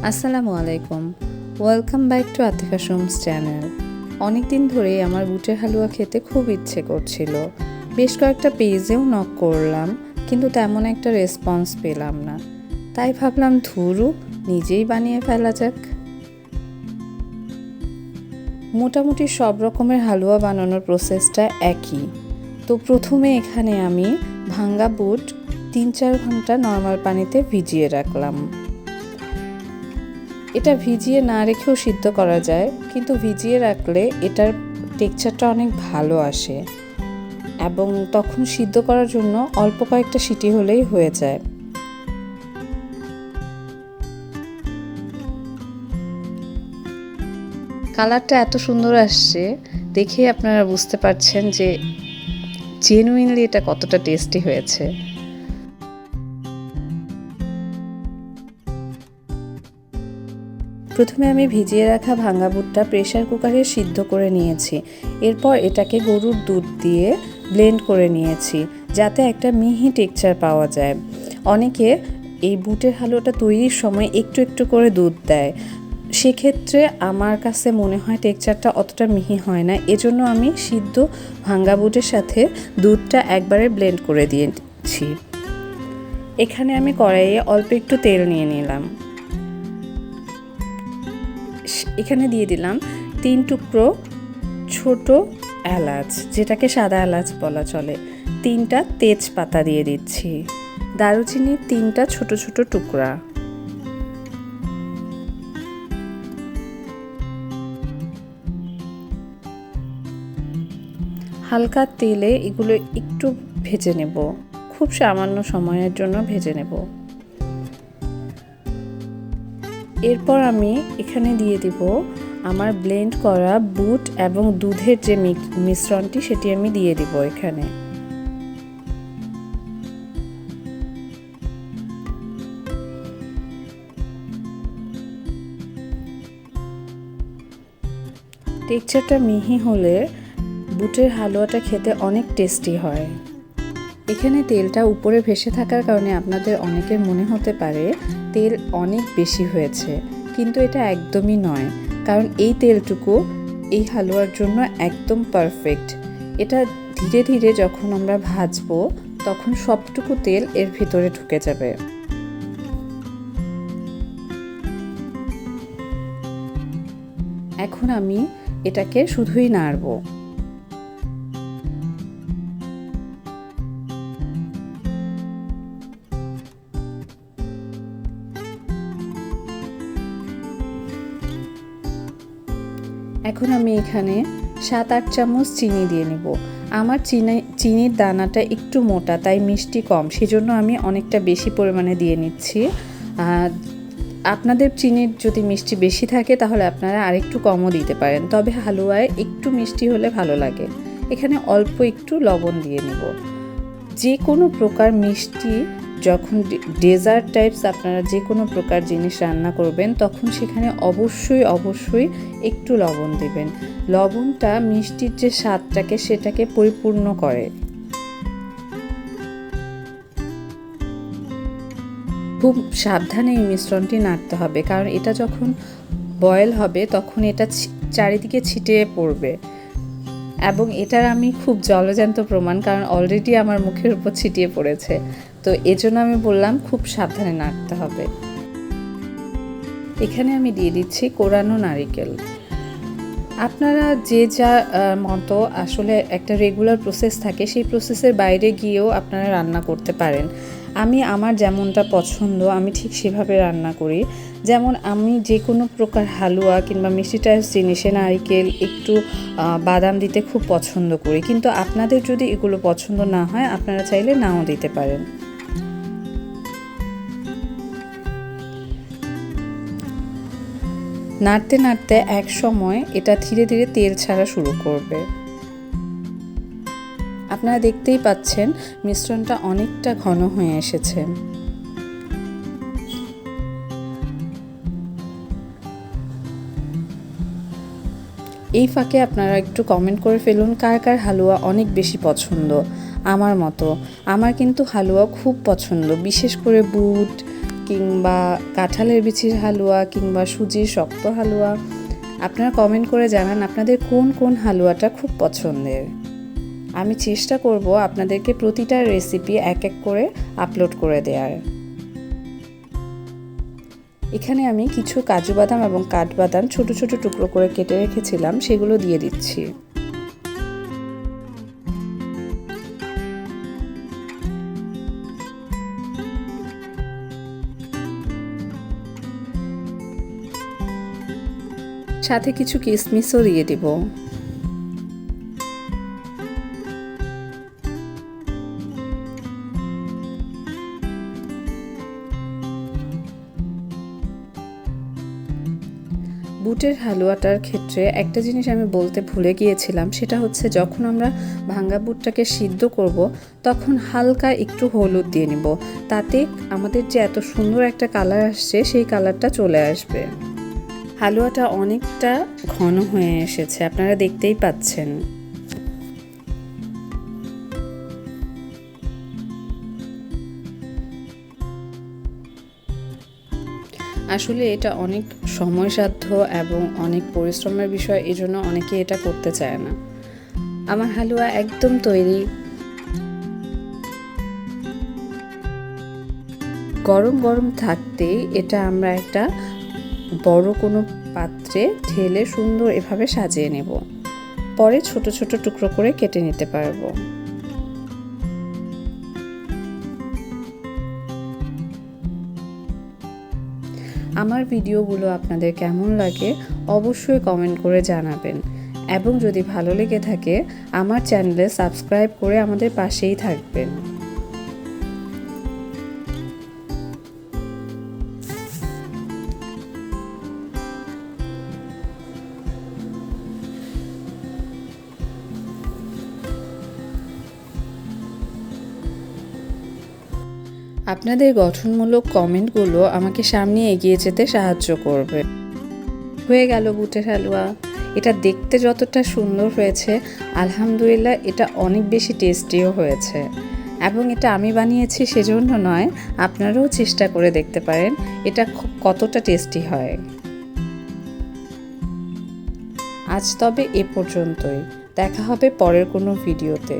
আসসালামু আলাইকুম, welcome back to Atifa সোমস channel. অনেক দিন ধরেই আমার বুটের হালুয়া খেতে খুব ইচ্ছে করছিল। বেশ কয়েকটা পেজেও নক করলাম, কিন্তু তেমন একটা রেসপন্স পেলাম না। তাই ভাবলাম ধুরু, নিজেই বানিয়ে ফেলা যাক। মোটামুটি সব রকমের হালুয়া বানানোর প্রসেসটা একই। তো প্রথমে এখানে আমি ভাঙ্গা বুট 3-4 ঘন্টা নর্মাল পানিতে ভিজিয়ে রাখলাম। এটা ভিজিয়ে না রেখেও সিদ্ধ করা যায়, কিন্তু ভিজিয়ে রাখলে এটার টেক্সচারটা অনেক ভালো আসে এবং তখন সিদ্ধ করার জন্য অল্প কয়েকটা সিটি হলেই হয়ে যায়। কালারটা এত সুন্দর আসছে, দেখে আপনারা বুঝতে পারছেন যে জেনুইনলি এটা কতটা টেস্টি হয়েছে। প্রথমে আমি ভিজিয়ে রাখা ভাঙা বুটটা প্রেসার কুকারে সিদ্ধ করে নিয়েছি। এরপর এটাকে গরুর দুধ দিয়ে ব্লেন্ড করে নিয়েছি, যাতে একটা মিহি টেক্সচার পাওয়া যায়। অনেকে এই বুটের হালুয়াটা তৈরির সময় একটু একটু করে দুধ দেয়, সেক্ষেত্রে আমার কাছে মনে হয় টেক্সচারটা অতটা মিহি হয় না। এজন্য আমি সিদ্ধ ভাঙ্গা বুটের সাথে দুধটা একবারে ব্লেন্ড করে দিয়েছি। এখানে আমি কড়াইয়ে অল্প একটু তেল নিয়ে নিলাম। এখানে দিয়ে দিলাম 3 টুকরো ছোট এলাচ, যেটাকে সাদা এলাচ বলা চলে। 3টা তেজপাতা দিয়ে দিচ্ছি। দারুচিনির 3টা ছোট ছোট টুকরা। হালকা তেলে এগুলো একটু ভেজে নেব, খুব সামান্য সময়ের জন্য ভেজে নেব। এরপর আমি এখানে দিয়ে দিব আমার ব্লেন্ড করা বুট এবং দুধের যে মিশ্রণটি, সেটি আমি দিয়ে দিব এখানে। টেক্সচারটা মিহি হলে বুটের হালুয়াটা খেতে অনেক টেস্টি হয়। এখানে তেলটা উপরে ভেসে থাকার কারণে আপনাদের অনেকের মনে হতে পারে তেল অনেক বেশি হয়েছে, কিন্তু এটা একদমই নয়, কারণ এই তেলটুকু এই হালুয়ার জন্য একদম পারফেক্ট। এটা ধীরে ধীরে যখন আমরা ভাজবো, তখন সবটুকু তেল এর ভিতরে ঢুকে যাবে। এখন আমি এটাকে শুধুই নাড়বো। এখন আমি এখানে 7-8 চামচ চিনি দিয়ে নেব। আমার চিনির দানাটা একটু মোটা, তাই মিষ্টি কম, সেজন্য আমি অনেকটা বেশি পরিমাণে দিয়ে নিচ্ছি। আপনাদের চিনির যদি মিষ্টি বেশি থাকে তাহলে আপনারা আরেকটু কমও দিতে পারেন, তবে হালুয়ায় একটু মিষ্টি হলে ভালো লাগে। এখানে অল্প একটু লবণ দিয়ে নেব। যে কোনো প্রকার মিষ্টি, যখন ডেজার্ট টাইপস আপনারা যে কোনো প্রকার জিনিস রান্না করবেন, তখন সেখানে অবশ্যই একটু লবণ দিবেন। লবণটা মিষ্টির যে স্বাদটাকে সেটাকে পরিপূর্ণ করে। খুব সাবধানে এই মিশ্রণটি নাড়তে হবে, কারণ এটা যখন বয়েল হবে তখন এটা চারিদিকে ছিটিয়ে পড়বে, এবং এটার আমি খুব জলজ্যান্ত প্রমাণ, কারণ অলরেডি আমার মুখের উপর ছিটিয়ে পড়েছে। তো এজন্য আমি বললাম খুব সাবধানে নাড়তে হবে। এখানে আমি দিয়ে দিচ্ছি কোরানো নারিকেল। আপনারা যে যা মতো আসলে একটা রেগুলার প্রসেস থাকে, সেই প্রসেসের বাইরে গিয়েও আপনারা রান্না করতে পারেন। আমি আমার যেমনটা পছন্দ আমি ঠিক সেভাবে রান্না করি। যেমন আমি যে কোনো প্রকার হালুয়া কিংবা মিষ্টি টাইপস জিনিসে নারিকেল একটু বাদাম দিতে খুব পছন্দ করি, কিন্তু আপনাদের যদি এগুলো পছন্দ না হয় আপনারা চাইলে নাও দিতে পারেন। নাড়তে নাড়তে এক সময় এটা ধীরে ধীরে তেল ছাড়া শুরু করবে। আপনারা দেখতেই পাচ্ছেন মিশ্রণটা অনেকটা ঘন হয়ে এসেছে। এই ফাঁকে আপনারা একটু কমেন্ট করে ফেলুন কার কার হালুয়া অনেক বেশি পছন্দ। আমার মতো আমার কিন্তু হালুয়া খুব পছন্দ, বিশেষ করে বুট কিংবা কাঁঠালের বিচির হালুয়া কিংবা সুজির শক্ত হালুয়া। আপনারা কমেন্ট করে জানান আপনাদের কোন কোন হালুয়াটা খুব পছন্দের। আমি চেষ্টা করব আপনাদেরকে প্রতিটা রেসিপি এক এক করে আপলোড করে দেওয়ার। এখানে আমি কিছু কাজু বাদাম এবং কাঠবাদাম ছোট ছোট টুকরো করে কেটে রেখেছিলাম, সেগুলো দিয়ে দিচ্ছি। সাথে কিছু কিশমিশও দিয়ে দিব। বুটের হালুয়াটার ক্ষেত্রে একটা জিনিস আমি বলতে ভুলে গিয়েছিলাম, সেটা হচ্ছে যখন আমরা ভাঙ্গা বুটটাকে সিদ্ধ করব তখন হালকা একটু হলুদ দিয়ে নিব, তাতে আমাদের যে এত সুন্দর একটা কালার আসছে সেই কালারটা চলে আসবে। হালুয়াটা অনেকটা ঘন হয়ে এসেছে, আপনারা দেখতেই পাচ্ছেন। আসলে এটা অনেক সময়সাধ্য এবং অনেক পরিশ্রমের বিষয়, এজন্য অনেকে এটা করতে চায় না। আমার হালুয়া একদম তৈরি। গরম গরম থাকতেই এটা আমরা একটা বড় কোনো পাত্রে ঢেলে সুন্দর এভাবে সাজিয়ে নেব, পরে ছোট ছোট টুকরো করে কেটে নিতে পারবো। আমার ভিডিওগুলো আপনাদের কেমন লাগে অবশ্যই কমেন্ট করে জানাবেন, এবং যদি ভালো লেগে থাকে আমার চ্যানেলে সাবস্ক্রাইব করে আমাদের পাশেই থাকবেন। আপনাদের গঠনমূলক কমেন্টগুলো আমাকে সামনে এগিয়ে যেতে সাহায্য করবে। হয়ে গেল বুটের হালুয়া। এটা দেখতে যতটা সুন্দর হয়েছে, আলহামদুলিল্লাহ এটা অনেক বেশি টেস্টিও হয়েছে। এবং এটা আমি বানিয়েছি সেজন্য নয়, আপনারাও চেষ্টা করে দেখতে পারেন এটা কতটা টেস্টি হয়। আজ তবে এ পর্যন্তই, দেখা হবে পরের কোনো ভিডিওতে।